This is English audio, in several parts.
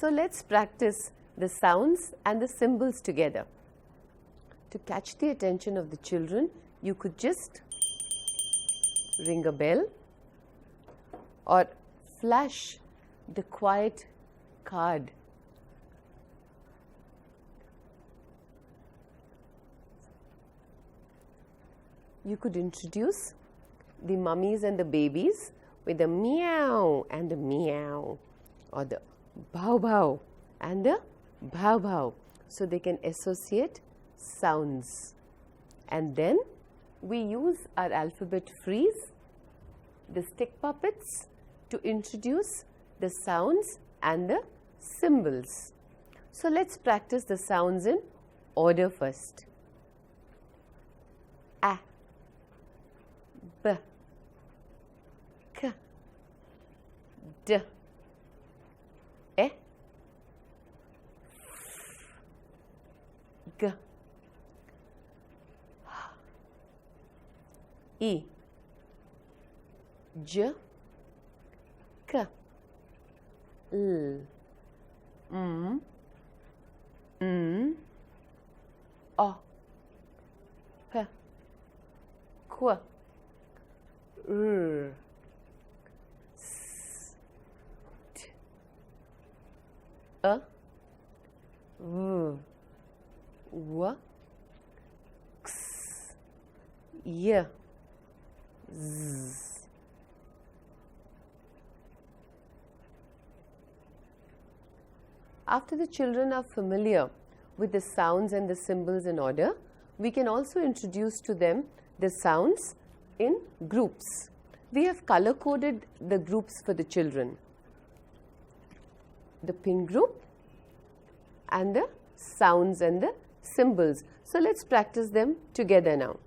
So let's practice the sounds and the symbols together. To catch the attention of the children, you could just ring a bell or flash the quiet card. You could introduce the mummies and the babies with the meow and the meow, or the bow bow and the bow bow, so they can associate sounds. And then we use our alphabet freeze, the stick puppets, to introduce the sounds and the symbols. So let's practice the sounds in order first. A, B, K, D, E, G, I, J, K, L, M, N, O, P, Q, R, S, T, A, V, W, X, Y, Z. After the children are familiar with the sounds and the symbols in order, we can also introduce to them the sounds in groups. We have color coded the groups for the children. The pink group and the sounds and the symbols. So let's practice them together now.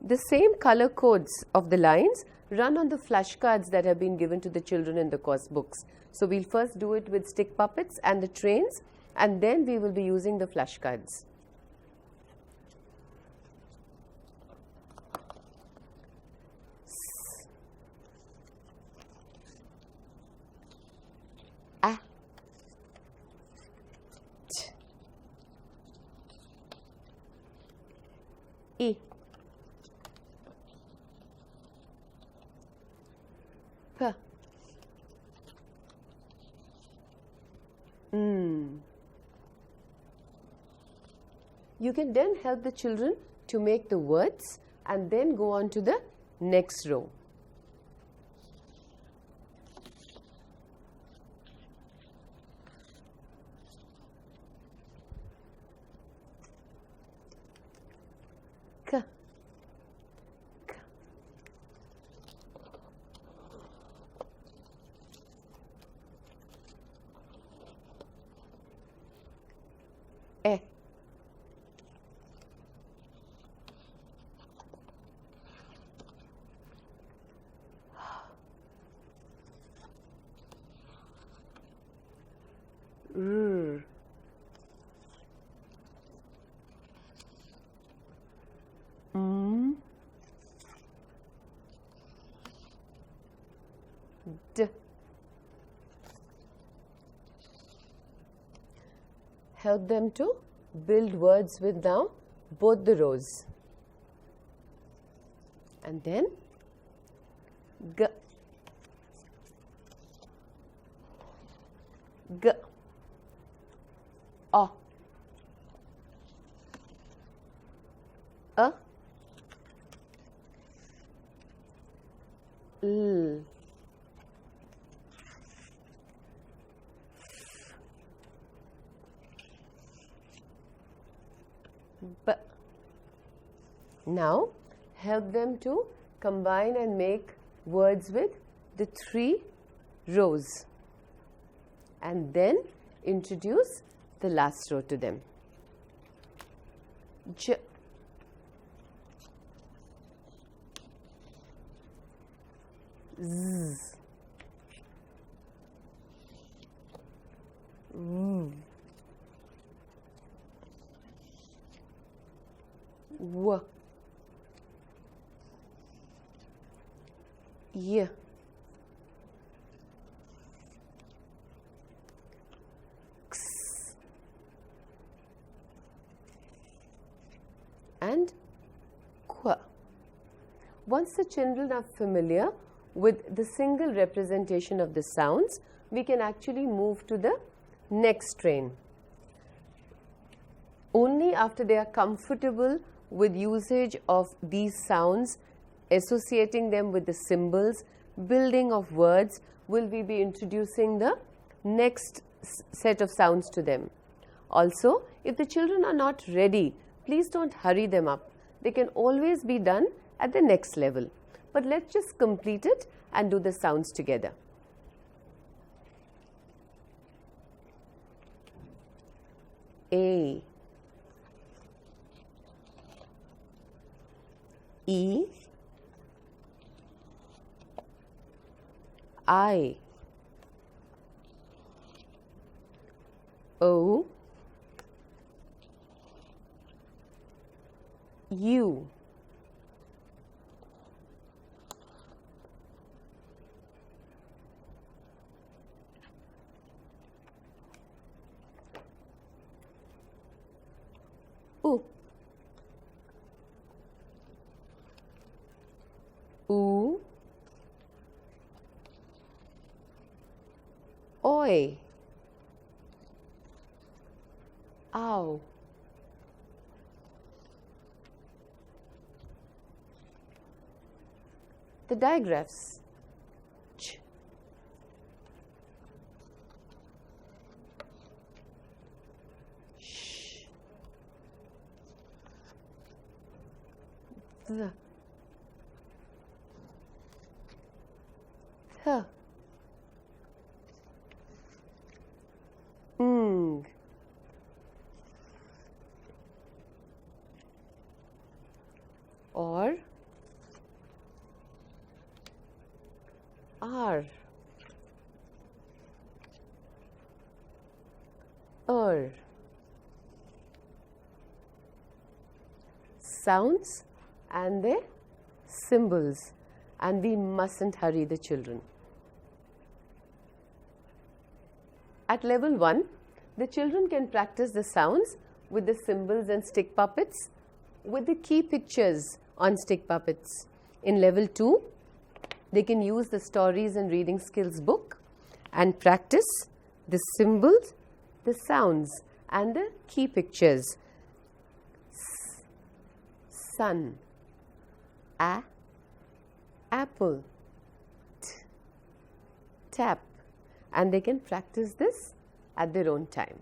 The same color codes of the lines run on the flashcards that have been given to the children in the course books. So we'll first do it with stick puppets and the trains, and then we will be using the flashcards. A, T, I, P, N. You can then help the children to make the words and then go on to the next row. K, K, E, R, M, D. Help them to build words with now both the rows. And then G, G, O, A, L, B. Now help them to combine and make words with the 3 rows, and then introduce the last row to them. J, Z, V, W, Y, and qu. Once the children are familiar with the single representation of the sounds, we can actually move to the next strain. Only after they are comfortable with usage of these sounds, associating them with the symbols, building of words, will we be introducing the next set of sounds to them. Also, if the children are not ready, please don't hurry them up. They can always be done at the next level. But let's just complete it and do the sounds together. A, E, I, O, U, U, U, Oi, Ow, the digraphs. Ch, sh, th, th, ng, or R, sounds and their symbols, and we mustn't hurry the children. At level 1, the children can practice the sounds with the symbols and stick puppets with the key pictures on stick puppets. In level 2, they can use the stories and reading skills book and practice the symbols, the sounds and the key pictures. Sun, apple, tap, and they can practice this at their own time.